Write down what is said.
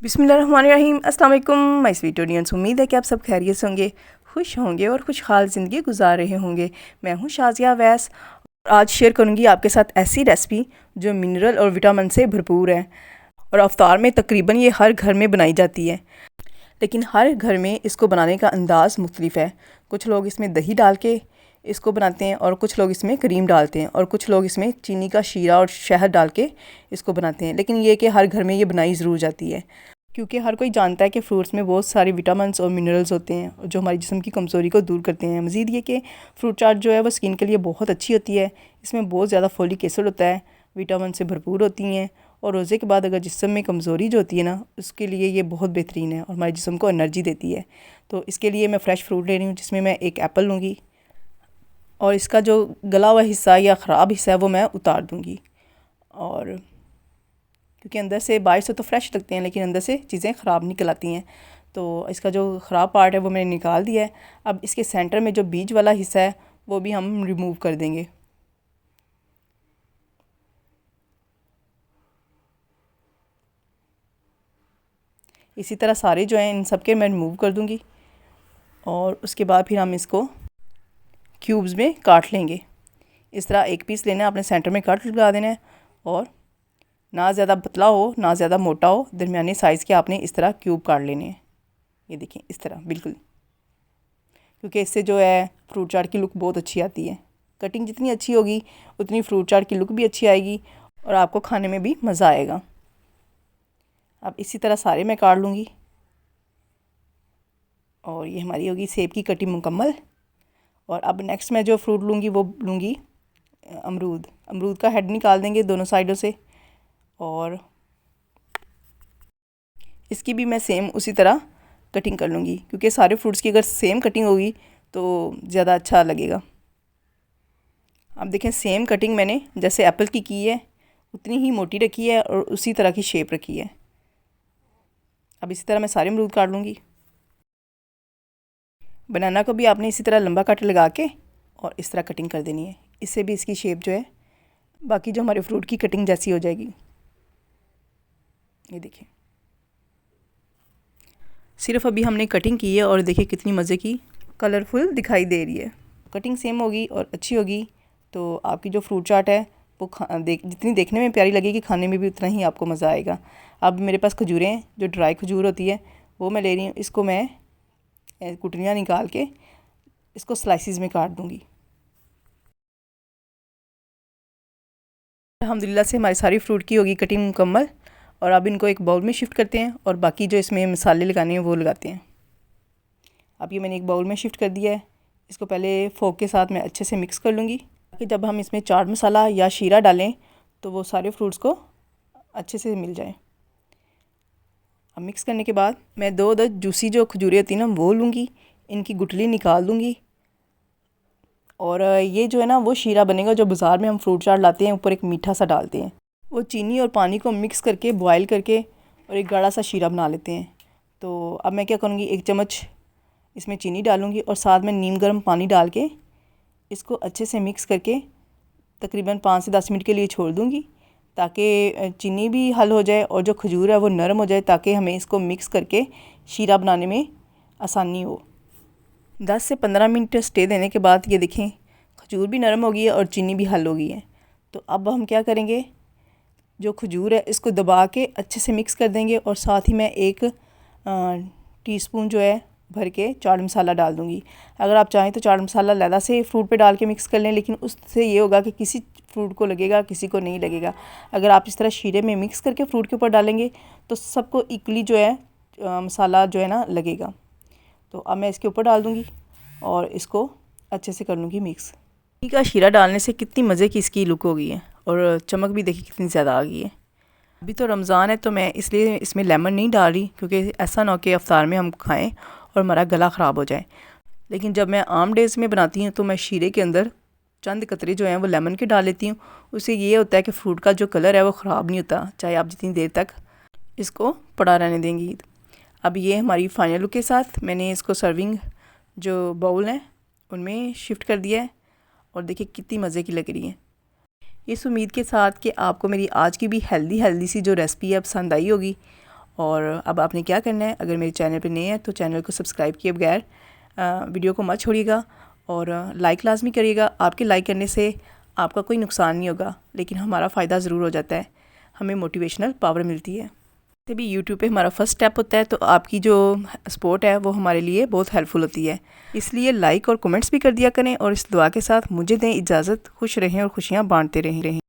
बिस्मिल्लाहिर्रहमानिर्रहीम। अस्सलाम वालेकुम माय स्वीट ऑडियंस। उम्मीद है कि आप सब खैरियत से होंगे, खुश होंगे और खुशहाल ज़िंदगी गुजार रहे होंगे। मैं हूं शाज़िया अवैस। आज शेयर करूंगी आपके साथ ऐसी रेसिपी जो मिनरल और विटामिन से भरपूर है और अफ्तार में तकरीबन ये हर घर में बनाई जाती है। लेकिन हर घर में इसको बनाने का अंदाज़ मुख्तलिफ है। कुछ लोग इसमें दही डाल के इसको बनाते हैं और कुछ लोग इसमें क्रीम डालते हैं और कुछ लोग इसमें चीनी का शीरा और शहद डाल के इसको बनाते हैं। लेकिन ये कि हर घर में ये बनाई ज़रूर जाती है, क्योंकि हर कोई जानता है कि फ्रूट्स में बहुत सारे विटामिन्स और मिनरल्स होते हैं जो हमारे जिस्म की कमज़ोरी को दूर करते हैं। मज़ीद ये कि फ्रूट चाट जो है वो स्किन के लिए बहुत अच्छी होती है। इसमें बहुत ज़्यादा फोलिक एसिड होता है, विटामिन से भरपूर होती हैं और रोज़े के बाद अगर जिस्म में कमज़ोरी जो होती है ना, उसके लिए ये बहुत बेहतरीन है और हमारे जिस्म को एनर्जी देती है। तो इसके लिए मैं फ़्रेश फ्रूट ले रही हूँ, जिसमें मैं एक एप्पल लूँगी और इसका जो गला हुआ हिस्सा या ख़राब हिस्सा है वो मैं उतार दूँगी। और क्योंकि अंदर से बाहर से तो फ्रेश लगते हैं लेकिन अंदर से चीज़ें ख़राब निकल आती हैं, तो इसका जो ख़राब पार्ट है वो मैंने निकाल दिया है। अब इसके सेंटर में जो बीज वाला हिस्सा है वो भी हम रिमूव कर देंगे। इसी तरह सारे जो हैं इन सब के मैं रिमूव कर दूँगी और उसके बाद फिर हम इसको क्यूब्स में काट लेंगे। इस तरह एक पीस लेना है, अपने सेंटर में कट लगा देना है और ना ज़्यादा पतला हो ना ज़्यादा मोटा हो, दरमियाने साइज़ के आपने इस तरह क्यूब काट लेने हैं। ये देखिए इस तरह बिल्कुल, क्योंकि इससे जो है फ्रूट चाट की लुक बहुत अच्छी आती है। कटिंग जितनी अच्छी होगी उतनी फ्रूट चाट की लुक भी अच्छी आएगी और आपको खाने में भी मज़ा आएगा। अब इसी तरह सारे मैं काट लूँगी और ये हमारी होगी सेब की कटिंग मुकम्मल। और अब नेक्स्ट मैं जो फ्रूट लूँगी वो लूँगी अमरूद। अमरूद का हेड निकाल देंगे दोनों साइडों से और इसकी भी मैं सेम उसी तरह कटिंग कर लूँगी, क्योंकि सारे फ्रूट्स की अगर सेम कटिंग होगी तो ज़्यादा अच्छा लगेगा। अब देखें सेम कटिंग मैंने जैसे एप्पल की है उतनी ही मोटी रखी है और उसी तरह की शेप रखी है। अब इसी तरह मैं सारे अमरूद काट लूँगी। बनाना को भी आपने इसी तरह लंबा कट लगा के और इस तरह कटिंग कर देनी है। इससे भी इसकी शेप जो है बाकी जो हमारे फ्रूट की कटिंग जैसी हो जाएगी। ये देखिए सिर्फ अभी हमने कटिंग की है और देखिए कितनी मज़े की कलरफुल दिखाई दे रही है। कटिंग सेम होगी और अच्छी होगी तो आपकी जो फ्रूट चाट है वो जितनी देखने में प्यारी लगेगी खाने में भी उतना ही आपको मज़ा आएगा। अब मेरे पास खजूरें हैं, जो ड्राई खजूर होती है वो मैं ले रही हूँ। इसको मैं कुटनियाँ निकाल के इसको स्लाइसिस में काट दूँगी। अल्हम्दुलिल्लाह से हमारी सारी फ्रूट की होगी कटिंग मुकम्मल और अब इनको एक बाउल में शिफ्ट करते हैं और बाकी जो इसमें मसाले लगाने हैं वो लगाते हैं। अब ये मैंने एक बाउल में शिफ्ट कर दिया है। इसको पहले फोक के साथ मैं अच्छे से मिक्स कर लूँगी ताकि जब हम इसमें चाट मसाला या शीरा डालें तो वो सारे फ्रूट्स को अच्छे से मिल जाए। अब मिक्स करने के बाद मैं दो जूसी जो खजूरें होती हैं ना वो लूँगी, इनकी गुठली निकाल दूँगी और ये जो है ना वो शीरा बनेगा जो बाज़ार में हम फ्रूट चाट लाते हैं, ऊपर एक मीठा सा डालते हैं। वो चीनी और पानी को मिक्स करके बॉयल करके और एक गाढ़ा सा शीरा बना लेते हैं। तो अब मैं क्या करूँगी, एक चम्मच इसमें चीनी डालूँगी और साथ में नीम गर्म पानी डाल के इसको अच्छे से मिक्स करके तकरीबन 5 से 10 मिनट के लिए छोड़ दूँगी ताकि चीनी भी हल हो जाए और जो खजूर है वो नरम हो जाए, ताकि हमें इसको मिक्स करके शीरा बनाने में आसानी हो। 10 से 15 मिनट स्टे देने के बाद ये देखें खजूर भी नरम हो गई है और चीनी भी हल हो गई है। तो अब हम क्या करेंगे, जो खजूर है इसको दबा के अच्छे से मिक्स कर देंगे और साथ ही मैं एक टीस्पून जो है भर के चाट मसाला डाल दूँगी। अगर आप चाहें तो चाट मसाला लैदा से फ्रूट पे डाल के मिक्स कर लें, लेकिन उससे ये होगा कि किसी फ्रूट को लगेगा किसी को नहीं लगेगा। अगर आप इस तरह शीरे में मिक्स करके फ्रूट के ऊपर डालेंगे तो सबको इक्वली जो है मसाला जो है ना लगेगा। तो अब मैं इसके ऊपर डाल दूँगी और इसको अच्छे से कर लूँगी मिक्स। घी का शीरा डालने से कितनी मज़े की इसकी लुक हो गई है और चमक भी देखिए कितनी ज़्यादा आ गई है। अभी तो रमज़ान है तो मैं इसलिए इसमें लेमन नहीं डाल रही, क्योंकि ऐसा ना हो कि अफ्तार में हम खाएं और हमारा गला ख़राब हो जाए। लेकिन जब मैं आम डेज़ में बनाती हूँ तो मैं शीरे के अंदर चंद कतरे जो हैं वो लेमन के डाल लेती हूँ। उससे ये होता है कि फ्रूट का जो कलर है वो ख़राब नहीं होता, चाहे आप जितनी देर तक इसको पड़ा रहने देंगी। अब ये हमारी फाइनल लुक के साथ मैंने इसको सर्विंग जो बाउल है उनमें शिफ्ट कर दिया है और देखिए कितनी मज़े की लग रही है। इस उम्मीद के साथ कि आपको मेरी आज की भी हेल्दी सी जो रेसिपी है पसंद आई होगी और अब आपने क्या करना है, अगर मेरे चैनल पे नए हैं तो चैनल को सब्सक्राइब किए बगैर वीडियो को मत छोड़िएगा और लाइक लाजमी करिएगा। आपके लाइक करने से आपका कोई नुकसान नहीं होगा, लेकिन हमारा फ़ायदा ज़रूर हो जाता है, हमें मोटिवेशनल पावर मिलती है। वैसे भी यूट्यूब पे हमारा फर्स्ट स्टेप होता है, तो आपकी जो सपोर्ट है वो हमारे लिए बहुत हेल्पफुल होती है। इसलिए लाइक और कमेंट्स भी कर दिया करें और इस दुआ के साथ मुझे दें इजाज़त। खुश रहें और खुशियाँ बांटते रहें।